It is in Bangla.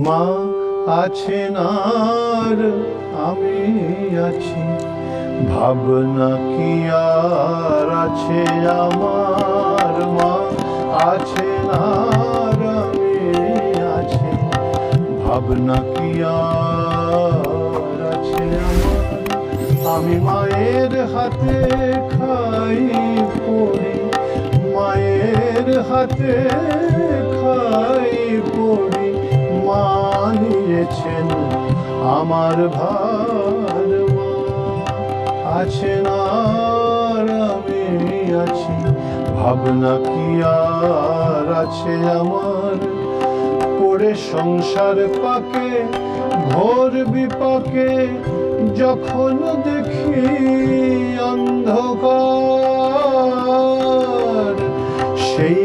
মা আছেন আর আমি আছি, ভাবনা কি আর আছে আমার। মা আছেন আর আমি আছি, ভাবনা কি আর আছে আমার। আমি মায়ের হাতে খাই পড়ি, মায়ের হাতে খাই পড়ি, মা নিয়েছেন আমার ভার। মা আছেন আর আমি আছি, ভাবনা কি আর আছে আমার। পড়ে সংসার পাকে ঘোর বিপাকে যখন দেখি অন্ধকার, সেই